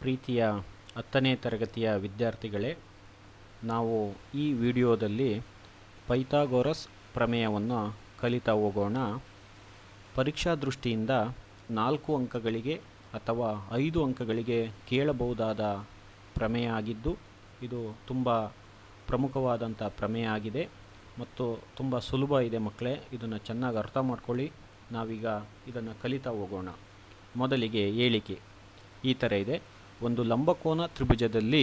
ಪ್ರೀತಿಯ 10ನೇ ತರಗತಿಯ ವಿದ್ಯಾರ್ಥಿಗಳೇ, ನಾವು ಈ ವಿಡಿಯೋದಲ್ಲಿ ಪೈಥಾಗೋರಸ್ ಪ್ರಮೇಯವನ್ನು ಕಲಿತಾ ಹೋಗೋಣ. ಪರೀಕ್ಷಾ ದೃಷ್ಟಿಯಿಂದ 4 ಅಂಕಗಳಿಗೆ ಅಥವಾ 5 ಅಂಕಗಳಿಗೆ ಕೇಳಬಹುದಾದ ಪ್ರಮೇಯ ಆಗಿದ್ದು, ಇದು ತುಂಬ ಪ್ರಮುಖವಾದಂಥ ಪ್ರಮೇಯ ಆಗಿದೆ ಮತ್ತು ತುಂಬ ಸುಲಭ ಇದೆ ಮಕ್ಕಳೇ. ಇದನ್ನು ಚೆನ್ನಾಗಿ ಅರ್ಥ ಮಾಡ್ಕೊಳ್ಳಿ. ನಾವೀಗ ಇದನ್ನು ಕಲಿತಾ ಹೋಗೋಣ. ಮೊದಲಿಗೆ ಹೇಳಿಕೆ ಈ ಥರ ಇದೆ. ಒಂದು ಲಂಬಕೋನ ತ್ರಿಭುಜದಲ್ಲಿ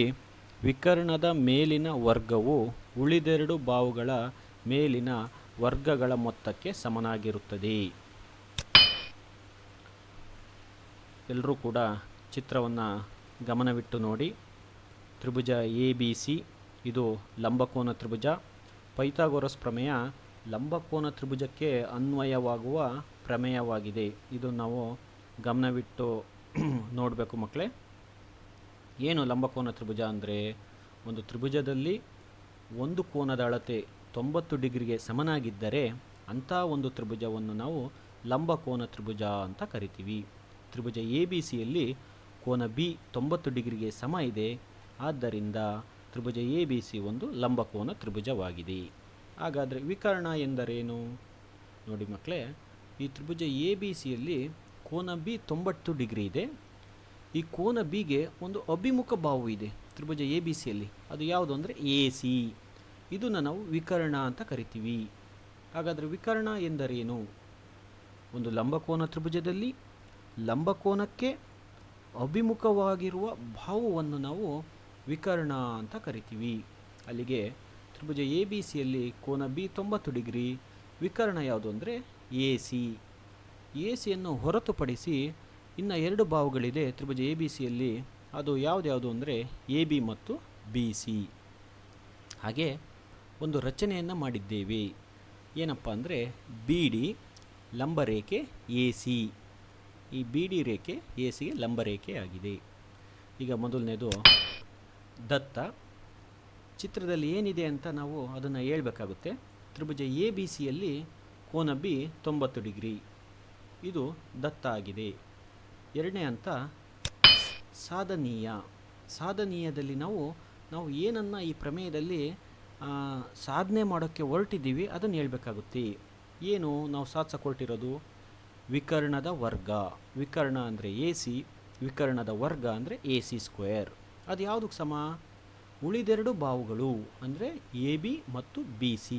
ವಿಕರ್ಣದ ಮೇಲಿನ ವರ್ಗವು ಉಳಿದೆರಡು ಬಾಹುಗಳ ಮೇಲಿನ ವರ್ಗಗಳ ಮೊತ್ತಕ್ಕೆ ಸಮನಾಗಿರುತ್ತದೆ. ಎಲ್ಲರೂ ಕೂಡ ಚಿತ್ರವನ್ನು ಗಮನವಿಟ್ಟು ನೋಡಿ. ತ್ರಿಭುಜ ABC ಇದು ಲಂಬಕೋನ ತ್ರಿಭುಜ. ಪೈಥಾಗೋರಸ್ ಪ್ರಮೇಯ ಲಂಬಕೋನ ತ್ರಿಭುಜಕ್ಕೆ ಅನ್ವಯವಾಗುವ ಪ್ರಮೇಯವಾಗಿದೆ. ಇದು ನಾವು ಗಮನವಿಟ್ಟು ನೋಡಬೇಕು ಮಕ್ಕಳೇ. ಏನು ಲಂಬಕೋನ ತ್ರಿಭುಜ ಅಂದರೆ, ಒಂದು ತ್ರಿಭುಜದಲ್ಲಿ ಒಂದು ಕೋನದ ಅಳತೆ 90 ಡಿಗ್ರಿಗೆ ಸಮನಾಗಿದ್ದರೆ ಅಂಥ ಒಂದು ತ್ರಿಭುಜವನ್ನು ನಾವು ಲಂಬಕೋನ ತ್ರಿಭುಜ ಅಂತ ಕರಿತೀವಿ. ತ್ರಿಭುಜ ABCಯಲ್ಲಿ ಕೋನ B 90 ಡಿಗ್ರಿಗೆ ಸಮ ಇದೆ. ಆದ್ದರಿಂದ ತ್ರಿಭುಜ ABC ಒಂದು ಲಂಬಕೋನ ತ್ರಿಭುಜವಾಗಿದೆ. ಹಾಗಾದರೆ ವಿಕರ್ಣ ಎಂದರೇನು ನೋಡಿ ಮಕ್ಕಳೇ. ಈ ತ್ರಿಭುಜ ABCಯಲ್ಲಿ ಕೋನ B 90 ಡಿಗ್ರಿ ಇದೆ. ಈ ಕೋನ ಬಿಗೆ ಒಂದು ಅಭಿಮುಖ ಬಾಹು ಇದೆ ತ್ರಿಭುಜ ABCಯಲ್ಲಿ. ಅದು ಯಾವುದು ಅಂದರೆ AC. ಇದನ್ನು ನಾವು ವಿಕರ್ಣ ಅಂತ ಕರಿತೀವಿ. ಹಾಗಾದರೆ ವಿಕರ್ಣ ಎಂದರೇನು? ಒಂದು ಲಂಬಕೋನ ತ್ರಿಭುಜದಲ್ಲಿ ಲಂಬಕೋನಕ್ಕೆ ಅಭಿಮುಖವಾಗಿರುವ ಬಾಹುವನ್ನು ನಾವು ವಿಕರ್ಣ ಅಂತ ಕರಿತೀವಿ. ಅಲ್ಲಿಗೆ ತ್ರಿಭುಜ ABCಯಲ್ಲಿ ಕೋನ B 90 ಡಿಗ್ರಿ. ವಿಕರ್ಣ ಯಾವುದು ಅಂದರೆ AC. ACಯನ್ನು ಹೊರತುಪಡಿಸಿ ಇನ್ನು 2 ಬಾಹುಗಳಿದೆ ತ್ರಿಭುಜ ABCಯಲ್ಲಿ. ಅದು ಯಾವ್ದ್ಯಾವುದು ಅಂದರೆ AB ಮತ್ತು BC. ಹಾಗೆ ಒಂದು ರಚನೆಯನ್ನು ಮಾಡಿದ್ದೇವೆ. ಏನಪ್ಪ ಅಂದರೆ BD ಲಂಬರೇಖೆ AC. ಈ BD ರೇಖೆ ACಗೆ ಲಂಬರೇಖೆ ಆಗಿದೆ. ಈಗ ಮೊದಲನೇದು ದತ್ತ. ಚಿತ್ರದಲ್ಲಿ ಏನಿದೆ ಅಂತ ನಾವು ಅದನ್ನು ಹೇಳ್ಬೇಕಾಗುತ್ತೆ. ತ್ರಿಭುಜ ABCಯಲ್ಲಿ ಕೋನ B 90 ಡಿಗ್ರಿ. ಇದು ದತ್ತ ಆಗಿದೆ. ಎರಡನೇ ಹಂತ ಸಾಧನೀಯ. ಸಾಧನೀಯದಲ್ಲಿ ನಾವು ಏನನ್ನು ಈ ಪ್ರಮೇಯದಲ್ಲಿ ಸಾಧನೆ ಮಾಡೋಕ್ಕೆ ಹೊರಟಿದ್ದೀವಿ ಅದನ್ನು ಹೇಳ್ಬೇಕಾಗುತ್ತೆ. ಏನು ನಾವು ಸಾಧಿಸಕೊಳ್ತಿರೋದು? ವಿಕರ್ಣದ ವರ್ಗ. ವಿಕರ್ಣ ಅಂದರೆ AC, ವಿಕರ್ಣದ ವರ್ಗ ಅಂದರೆ AC². ಅದು ಯಾವುದಕ್ಕೆ ಸಮ? ಉಳಿದೆರಡು ಬಾಹುಗಳು ಅಂದರೆ AB ಮತ್ತು BC.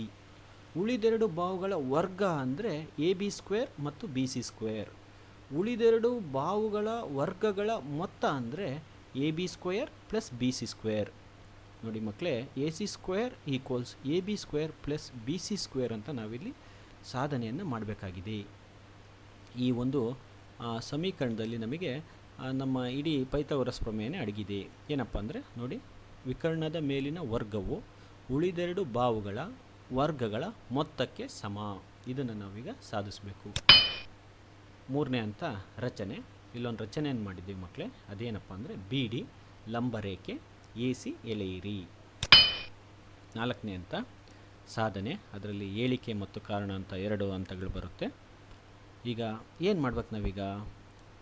ಉಳಿದೆರಡು ಬಾಹುಗಳ ವರ್ಗ ಅಂದರೆ AB² ಮತ್ತು BC². ಉಳಿದೆರಡು ಬಾಹುಗಳ ವರ್ಗಗಳ ಮೊತ್ತ ಅಂದರೆ AB² + BC². ನೋಡಿ ಮಕ್ಕಳೇ, AC² = AB² + BC² ಅಂತ ನಾವಿಲ್ಲಿ ಸಾಧನೆಯನ್ನು ಮಾಡಬೇಕಾಗಿದೆ. ಈ ಒಂದು ಸಮೀಕರಣದಲ್ಲಿ ನಮಗೆ ನಮ್ಮ ಇಡೀ ಪೈಥಾಗೋರಸ್ ಪ್ರಮೇಯನೇ ಅಡಗಿದೆ. ಏನಪ್ಪ ಅಂದರೆ ನೋಡಿ, ವಿಕರ್ಣದ ಮೇಲಿನ ವರ್ಗವು ಉಳಿದೆರಡು ಬಾಹುಗಳ ವರ್ಗಗಳ ಮೊತ್ತಕ್ಕೆ ಸಮ. ಇದನ್ನು ನಾವೀಗ ಸಾಧಿಸಬೇಕು. ಮೂರನೇ ಹಂತ ರಚನೆ. ಇಲ್ಲೊಂದು ರಚನೆಯನ್ನು ಮಾಡಿದ್ದೀವಿ ಮಕ್ಕಳೇ. ಅದೇನಪ್ಪ ಅಂದರೆ BD ಲಂಬರೇಖೆ AC ಎಳೆಯಿರಿ. ನಾಲ್ಕನೇ ಹಂತ ಸಾಧನೆ. ಅದರಲ್ಲಿ ಹೇಳಿಕೆ ಮತ್ತು ಕಾರಣ ಅಂತ 2 ಹಂತಗಳು ಬರುತ್ತೆ. ಈಗ ಏನು ಮಾಡ್ಬೇಕು ನಾವೀಗ?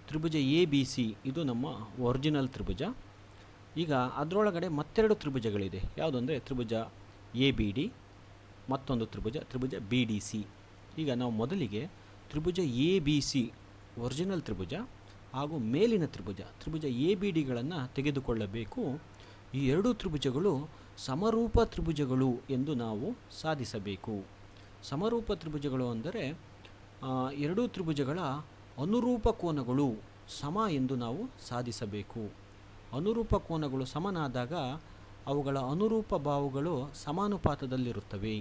ತ್ರಿಭುಜ ABC ಇದು ನಮ್ಮ ಒರಿಜಿನಲ್ ತ್ರಿಭುಜ. ಈಗ ಅದರೊಳಗಡೆ ಮತ್ತೆರಡು ತ್ರಿಭುಜಗಳಿದೆ. ಯಾವುದು ಅಂದರೆ ತ್ರಿಭುಜ ABD, ಮತ್ತೊಂದು ತ್ರಿಭುಜ BDC. ಈಗ ನಾವು ಮೊದಲಿಗೆ ತ್ರಿಭುಜ ABC ಒರಿಜಿನಲ್ ತ್ರಿಭುಜ ಹಾಗೂ ಮೇಲಿನ ತ್ರಿಭುಜ ABDಗಳನ್ನು ತೆಗೆದುಕೊಳ್ಳಬೇಕು. ಈ ಎರಡೂ ತ್ರಿಭುಜಗಳು ಸಮರೂಪ ತ್ರಿಭುಜಗಳು ಎಂದು ನಾವು ಸಾಧಿಸಬೇಕು. ಸಮರೂಪ ತ್ರಿಭುಜಗಳು ಅಂದರೆ ಎರಡೂ ತ್ರಿಭುಜಗಳ ಅನುರೂಪ ಕೋನಗಳು ಸಮ ಎಂದು ನಾವು ಸಾಧಿಸಬೇಕು. ಅನುರೂಪ ಕೋನಗಳು ಸಮನಾದಾಗ ಅವುಗಳ ಅನುರೂಪ ಬಾಹುಗಳು ಸಮಾನುಪಾತದಲ್ಲಿರುತ್ತವೆ.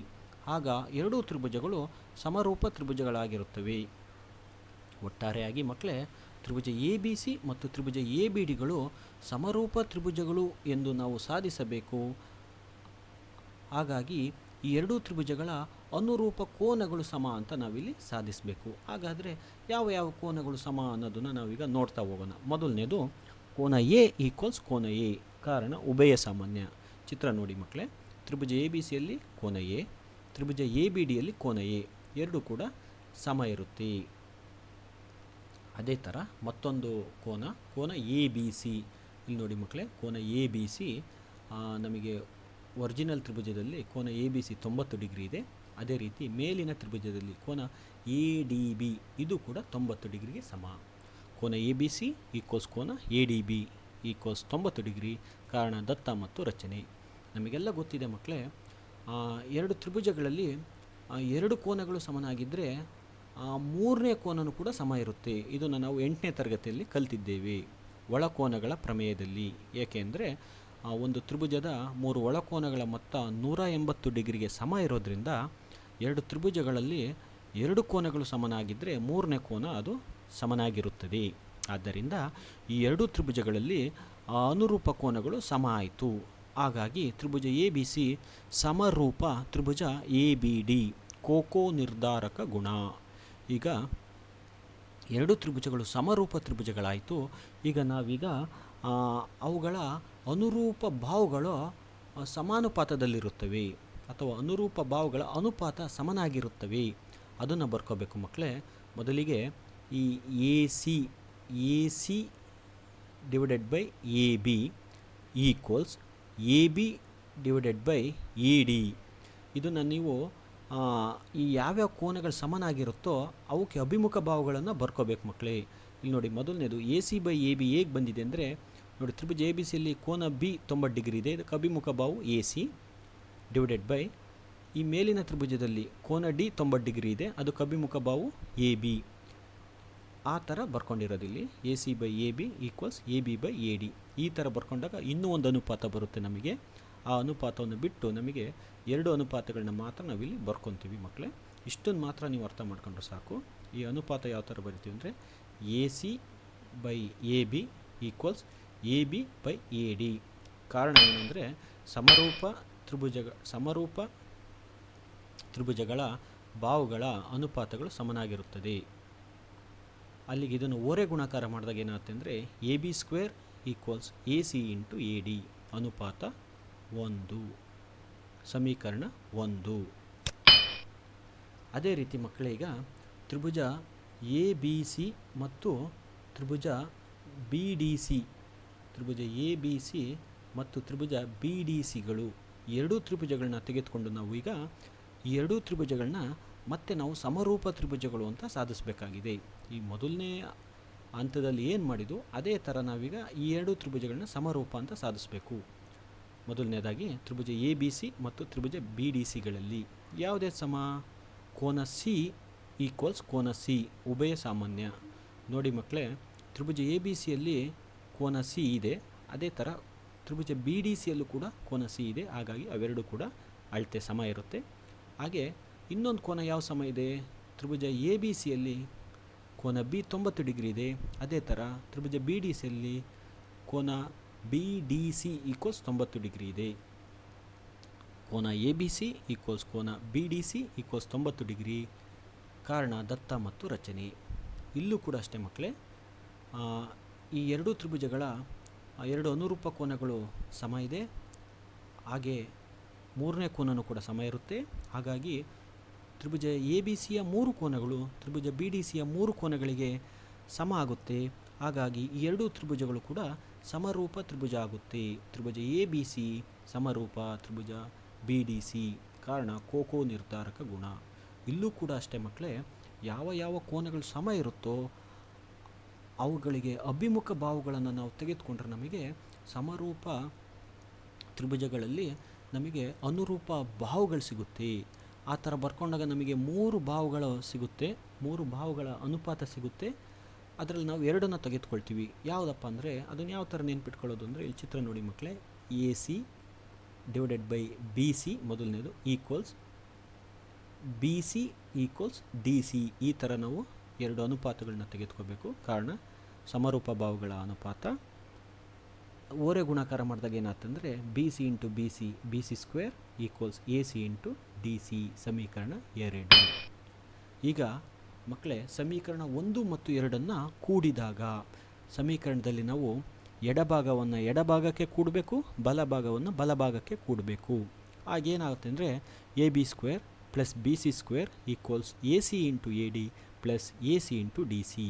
ಆಗ ಎರಡೂ ತ್ರಿಭುಜಗಳು ಸಮರೂಪ ತ್ರಿಭುಜಗಳಾಗಿರುತ್ತವೆ. ಒಟ್ಟಾರೆಯಾಗಿ ಮಕ್ಕಳೇ, ತ್ರಿಭುಜ ABC ಮತ್ತು ತ್ರಿಭುಜ ABDಗಳು ಸಮರೂಪ ತ್ರಿಭುಜಗಳು ಎಂದು ನಾವು ಸಾಧಿಸಬೇಕು. ಹಾಗಾಗಿ ಈ ಎರಡೂ ತ್ರಿಭುಜಗಳ ಅನುರೂಪ ಕೋನಗಳು ಸಮ ಅಂತ ನಾವಿಲ್ಲಿ ಸಾಧಿಸಬೇಕು. ಹಾಗಾದರೆ ಯಾವ ಕೋನಗಳು ಸಮ ಅನ್ನೋದನ್ನು ನಾವೀಗ ನೋಡ್ತಾ ಹೋಗೋಣ. ಮೊದಲನೇದು ಕೋನ A = ಕೋನ A. ಕಾರಣ ಉಭಯ ಸಾಮಾನ್ಯ. ಚಿತ್ರ ನೋಡಿ ಮಕ್ಕಳೇ. ತ್ರಿಭುಜ ABCಯಲ್ಲಿ ಕೋನ A, ತ್ರಿಭುಜ ABDಯಲ್ಲಿ ಕೋನ A ಎರಡೂ ಕೂಡ ಸಮ ಇರುತ್ತೆ. ಅದೇ ಥರ ಮತ್ತೊಂದು ಕೋನ ABC. ಇಲ್ಲಿ ನೋಡಿ ಮಕ್ಕಳೇ, ಕೋನ ಎ ಬಿ ಸಿ ನಮಗೆ ಒರಿಜಿನಲ್ ತ್ರಿಭುಜದಲ್ಲಿ ಕೋನ ಎ ಬಿ ಸಿ 90 ಡಿಗ್ರಿ ಇದೆ. ಅದೇ ರೀತಿ ಮೇಲಿನ ತ್ರಿಭುಜದಲ್ಲಿ ಕೋನ ಎ ಡಿ ಬಿ ಇದು ಕೂಡ 90 ಡಿಗ್ರಿಗೆ ಸಮ. ಕೋನ ಎ ಬಿ ಸಿ ಈಕ್ವಲ್ಸ್ ಕೋನ A D B equals 90 degree. ಕಾರಣ ದತ್ತ ಮತ್ತು ರಚನೆ. ನಮಗೆಲ್ಲ ಗೊತ್ತಿದೆ ಮಕ್ಕಳೇ, ಎರಡು ತ್ರಿಭುಜಗಳಲ್ಲಿ ಎರಡು ಕೋನಗಳು ಸಮನಾಗಿದ್ದರೆ ಮೂರನೇ ಕೋನನೂ ಕೂಡ ಸಮ ಇರುತ್ತೆ. ಇದನ್ನು ನಾವು 8ನೇ ತರಗತಿಯಲ್ಲಿ ಕಲಿತಿದ್ದೇವೆ ಒಳಕೋನಗಳ ಪ್ರಮೇಯದಲ್ಲಿ. ಏಕೆಂದರೆ ಒಂದು ತ್ರಿಭುಜದ 3 ಒಳಕೋನಗಳ ಮೊತ್ತ 180 ಡಿಗ್ರಿಗೆ ಸಮ ಇರೋದ್ರಿಂದ ಎರಡು ತ್ರಿಭುಜಗಳಲ್ಲಿ ಎರಡು ಕೋನಗಳು ಸಮನಾಗಿದ್ದರೆ ಮೂರನೇ ಕೋನ ಅದು ಸಮನಾಗಿರುತ್ತದೆ. ಆದ್ದರಿಂದ ಈ ಎರಡು ತ್ರಿಭುಜಗಳಲ್ಲಿ ಅನುರೂಪ ಕೋನಗಳು ಸಮ ಆಯಿತು. ಹಾಗಾಗಿ ತ್ರಿಭುಜ ಎ ಬಿ ಸಿ ಸಮರೂಪ ತ್ರಿಭುಜ ಎ ಬಿ ಡಿ. ಕೋಕೋ ನಿರ್ಧಾರಕ ಗುಣ. ಈಗ ಎರಡು ತ್ರಿಭುಜಗಳು ಸಮರೂಪ ತ್ರಿಭುಜಗಳಾಯಿತು. ಈಗ ನಾವೀಗ ಅವುಗಳ ಅನುರೂಪ ಬಾಹುಗಳು ಸಮಾನುಪಾತದಲ್ಲಿರುತ್ತವೆ ಅಥವಾ ಅನುರೂಪ ಬಾಹುಗಳ ಅನುಪಾತ ಸಮನಾಗಿರುತ್ತವೆ. ಅದನ್ನು ಬರ್ಕೋಬೇಕು ಮಕ್ಕಳೇ. ಮೊದಲಿಗೆ ಈ A C divided by A B equals A B divided by A D. ಇದನ್ನು ನೀವು ಈ ಯಾವ್ಯಾವ ಕೋನಗಳು ಸಮನಾಗಿರುತ್ತೋ ಅವಕ್ಕೆ ಅಭಿಮುಖ ಬಾಹುಗಳನ್ನು ಬರ್ಕೋಬೇಕು ಮಕ್ಕಳೇ. ಇಲ್ಲಿ ನೋಡಿ, ಮೊದಲನೇದು A C by A B ಹೇಗೆ ಬಂದಿದೆ ಅಂದರೆ, ನೋಡಿ ತ್ರಿಭುಜ ಎ ಬಿ ಸಿಯಲ್ಲಿ ಕೋನ ಬಿ 90 ಡಿಗ್ರಿ ಇದೆ. ಇದಕ್ಕೆ ಅಭಿಮುಖ ಬಾಹು ಎ ಸಿ ಡಿವೈಡೆಡ್ ಬೈ ಈ ಮೇಲಿನ ತ್ರಿಭುಜದಲ್ಲಿ ಕೋನ ಡಿ 90 ಡಿಗ್ರಿ ಇದೆ. ಅದಕ್ಕೆ ಅಭಿಮುಖ ಬಾಹು ಎ ಬಿ. ಆ ಥರ ಬರ್ಕೊಂಡಿರೋದಿಲ್ಲಿ A C by A B equals A B by A D. ಈ ಥರ ಬರ್ಕೊಂಡಾಗ ಇನ್ನೂ ಒಂದು ಅನುಪಾತ ಬರುತ್ತೆ ನಮಗೆ. ಆ ಅನುಪಾತವನ್ನು ಬಿಟ್ಟು ನಮಗೆ ಎರಡು ಅನುಪಾತಗಳನ್ನ ಮಾತ್ರ ನಾವಿಲ್ಲಿ ಬರ್ಕೊತೀವಿ ಮಕ್ಕಳೇ. ಇಷ್ಟನ್ನು ಮಾತ್ರ ನೀವು ಅರ್ಥ ಮಾಡ್ಕೊಂಡ್ರೆ ಸಾಕು. ಈ ಅನುಪಾತ ಯಾವ ಥರ ಬರಿತೀವಿ ಅಂದರೆ A C by A B equals A B by A D. ಕಾರಣ ಏನಂದರೆ ಸಮರೂಪ ತ್ರಿಭುಜಗಳ ಬಾಹುಗಳ ಅನುಪಾತಗಳು ಸಮನಾಗಿರುತ್ತದೆ. ಅಲ್ಲಿಗೆ ಇದನ್ನು ಓರೆ ಗುಣಾಕಾರ ಮಾಡಿದಾಗ ಏನಾಗುತ್ತೆ ಅಂದರೆ A B square equals A C into A D. ಅನುಪಾತ 1, ಸಮೀಕರಣ 1. ಅದೇ ರೀತಿ ಮಕ್ಕಳೀಗ ತ್ರಿಭುಜ ಎ ಬಿ ಸಿ ಮತ್ತು ತ್ರಿಭುಜ ಬಿ ಡಿ ಸಿ, ತ್ರಿಭುಜ ಎ ಬಿ ಸಿ ಮತ್ತು ತ್ರಿಭುಜ ಬಿ ಡಿ ಸಿಗಳು ಎರಡೂ ತ್ರಿಭುಜಗಳನ್ನ ತೆಗೆದುಕೊಂಡು ನಾವು ಈಗ ಈ ಎರಡೂ ತ್ರಿಭುಜಗಳನ್ನ ಮತ್ತೆ ನಾವು ಸಮರೂಪ ತ್ರಿಭುಜಗಳು ಅಂತ ಸಾಧಿಸಬೇಕಾಗಿದೆ. ಈ ಮೊದಲನೇ ಹಂತದಲ್ಲಿ ಏನು ಮಾಡಿದ್ದು ಅದೇ ಥರ ನಾವೀಗ ಈ ಎರಡು ತ್ರಿಭುಜಗಳನ್ನ ಸಮರೂಪ ಅಂತ ಸಾಧಿಸಬೇಕು. ಮೊದಲನೇದಾಗಿ ತ್ರಿಭುಜ ಎ ಬಿ ಸಿ ಮತ್ತು ತ್ರಿಭುಜ ಬಿ ಡಿ ಸಿಗಳಲ್ಲಿ ಯಾವುದೇ ಸಮ? ಕೋನ ಸಿ ಈಕ್ವಲ್ಸ್ ಕೋನ ಸಿ ಉಭಯ ಸಾಮಾನ್ಯ. ನೋಡಿ ಮಕ್ಕಳೇ, ತ್ರಿಭುಜ ಎ ಬಿ ಸಿಯಲ್ಲಿ ಕೋನ ಸಿ ಇದೆ. ಅದೇ ಥರ ತ್ರಿಭುಜ ಬಿ ಡಿ ಸಿಯಲ್ಲೂ ಕೂಡ ಕೋನ ಸಿ ಇದೆ. ಹಾಗಾಗಿ ಅವೆರಡೂ ಕೂಡ ಅಳತೆ ಸಮ ಇರುತ್ತೆ. ಹಾಗೆ ಇನ್ನೊಂದು ಕೋನ ಯಾವ ಸಮ ಇದೆ? ತ್ರಿಭುಜ ಎ ಬಿ ಸಿಯಲ್ಲಿ ಕೋನ ಬಿ 90 ಡಿಗ್ರಿ ಇದೆ. ಅದೇ ಥರ ತ್ರಿಭುಜ ಬಿ ಡಿ ಸಿಯಲ್ಲಿ ಕೋನ B D C equals 90 degree ಇದೆ. ಕೋನ ಎ ಬಿ ಸಿ ಈಕ್ವಲ್ಸ್ ಕೋನ B D C equals 90 degree. ಕಾರಣ ದತ್ತ ಮತ್ತು ರಚನೆ. ಇಲ್ಲೂ ಕೂಡ ಅಷ್ಟೇ ಮಕ್ಕಳೇ, ಈ ಎರಡೂ ತ್ರಿಭುಜಗಳ ಎರಡು ಅನುರೂಪ ಕೋನಗಳು ಸಮ ಇದೆ. ಹಾಗೆ ಮೂರನೇ ಕೋನನೂ ಕೂಡ ಸಮ ಇರುತ್ತೆ. ಹಾಗಾಗಿ ತ್ರಿಭುಜ ಎ ಬಿ ಸಿಯ 3 ಕೋನಗಳು ತ್ರಿಭುಜ ಬಿ ಡಿ ಸಿಯ 3 ಕೋನಗಳಿಗೆ ಸಮ ಆಗುತ್ತೆ. ಹಾಗಾಗಿ ಈ ಎರಡೂ ತ್ರಿಭುಜಗಳು ಕೂಡ ಸಮರೂಪ ತ್ರಿಭುಜ ಆಗುತ್ತೆ. ತ್ರಿಭುಜ ಎ ಬಿ ಸಿ ಸಮರೂಪ ತ್ರಿಭುಜ ಬಿ ಡಿ ಸಿ. ಕಾರಣ ಕೋಕೋ ನಿರ್ಧಾರಕ ಗುಣ. ಇಲ್ಲೂ ಕೂಡ ಅಷ್ಟೇ ಮಕ್ಕಳೇ, ಯಾವ ಯಾವ ಕೋನಗಳು ಸಮ ಇರುತ್ತೋ ಅವುಗಳಿಗೆ ಅಭಿಮುಖ ಬಾಹುಗಳನ್ನು ನಾವು ತೆಗೆದುಕೊಂಡ್ರೆ ನಮಗೆ ಸಮರೂಪ ತ್ರಿಭುಜಗಳಲ್ಲಿ ನಮಗೆ ಅನುರೂಪ ಬಾಹುಗಳು ಸಿಗುತ್ತೆ. ಆ ಥರ ಬರ್ಕೊಂಡಾಗ ನಮಗೆ 3 ಬಾಹುಗಳು ಸಿಗುತ್ತೆ, 3 ಬಾಹುಗಳ ಅನುಪಾತ ಸಿಗುತ್ತೆ. ಅದರಲ್ಲಿ ನಾವು ಎರಡನ್ನು ತೆಗೆದುಕೊಳ್ತೀವಿ. ಯಾವುದಪ್ಪ ಅಂದರೆ ಅದನ್ನು ಯಾವ ಥರ ನೆನ್ಪಿಟ್ಕೊಳ್ಳೋದು ಅಂದರೆ, ಇಲ್ಲಿ ಚಿತ್ರ ನೋಡಿ ಮಕ್ಕಳೇ, A C divided by B C ಮೊದಲನೇದು equals B C equals D C. ಈ ಥರ ನಾವು ಎರಡು ಅನುಪಾತಗಳನ್ನ ತೆಗೆದುಕೋಬೇಕು. ಕಾರಣ ಸಮರೂಪ ಬಾಹುಗಳ ಅನುಪಾತ. ಓರೆ ಗುಣಾಕಾರ ಮಾಡಿದಾಗ ಏನಾಗ್ತಂದರೆ B C into B C, B C square equals A C into D C. ಸಮೀಕರಣ 2. ಈಗ ಮಕ್ಕಳೇ, ಸಮೀಕರಣ 1 ಮತ್ತು 2 ಕೂಡಿದಾಗ ಸಮೀಕರಣದಲ್ಲಿ ನಾವು ಎಡಭಾಗವನ್ನು ಎಡಭಾಗಕ್ಕೆ ಕೂಡಬೇಕು, ಬಲಭಾಗವನ್ನು ಬಲಭಾಗಕ್ಕೆ ಕೂಡಬೇಕು. ಆಗೇನಾಗುತ್ತೆ ಅಂದರೆ A B square plus B C square equals A C into A D plus A C into D C.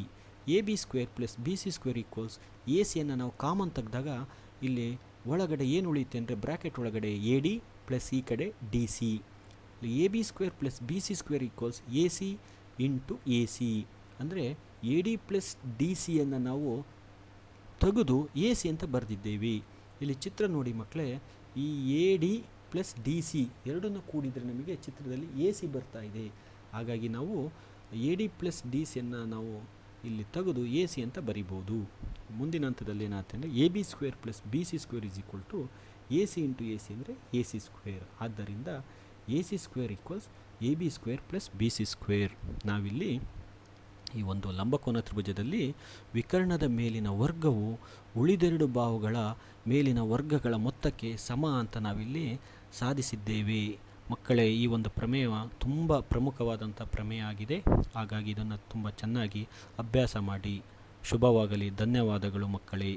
A B square plus B C square equals A ಸಿಯನ್ನು ನಾವು ಕಾಮನ್ ತೆಗೆದಾಗ ಇಲ್ಲಿ ಒಳಗಡೆ ಏನು ಉಳಿಯುತ್ತೆ ಅಂದರೆ ಬ್ರ್ಯಾಕೆಟ್ ಒಳಗಡೆ ಎ ಡಿ ಪ್ಲಸ್ ಈ ಕಡೆ D C. A B square plus B C square equals A C into A C. ಅಂದರೆ ಎ ಡಿ ಪ್ಲಸ್ ಡಿ ಸಿಯನ್ನು ನಾವು ತೆಗೆದು ಎ ಸಿ ಅಂತ ಬರೆದಿದ್ದೇವೆ. ಇಲ್ಲಿ ಚಿತ್ರ ನೋಡಿ ಮಕ್ಕಳೇ, ಈ A D plus D C ಎರಡನ್ನು ಕೂಡಿದರೆ ನಮಗೆ ಚಿತ್ರದಲ್ಲಿ ಎ ಸಿ ಬರ್ತಾ ಇದೆ. ಹಾಗಾಗಿ ನಾವು ಎ ಡಿ ಪ್ಲಸ್ ಡಿ ಸಿಯನ್ನು ನಾವು ಇಲ್ಲಿ ತೆಗೆದು ಎ ಸಿ ಅಂತ ಬರಿಬೋದು. ಮುಂದಿನ ಹಂತದಲ್ಲಿ ಏನಾಗುತ್ತೆ ಅಂದರೆ A B square plus B C square is equal to A C into A C ಅಂದರೆ ಎ ಸಿ ಸ್ಕ್ವೇರ್. ಆದ್ದರಿಂದ A C square equals A B square plus B C square. ನಾವಿಲ್ಲಿ ಈ ಒಂದು ಲಂಬಕೋನ ತ್ರಿಭುಜದಲ್ಲಿ ವಿಕರ್ಣದ ಮೇಲಿನ ವರ್ಗವು ಉಳಿದೆರಡು ಬಾಹುಗಳ ಮೇಲಿನ ವರ್ಗಗಳ ಮೊತ್ತಕ್ಕೆ ಸಮ ಅಂತ ನಾವಿಲ್ಲಿ ಸಾಧಿಸಿದ್ದೇವೆ. ಮಕ್ಕಳೇ, ಈ ಒಂದು ಪ್ರಮೇಯ ತುಂಬ ಪ್ರಮುಖವಾದಂಥ ಪ್ರಮೇಯ ಆಗಿದೆ. ಹಾಗಾಗಿ ಇದನ್ನು ತುಂಬ ಚೆನ್ನಾಗಿ ಅಭ್ಯಾಸ ಮಾಡಿ. ಶುಭವಾಗಲಿ. ಧನ್ಯವಾದಗಳು ಮಕ್ಕಳೇ.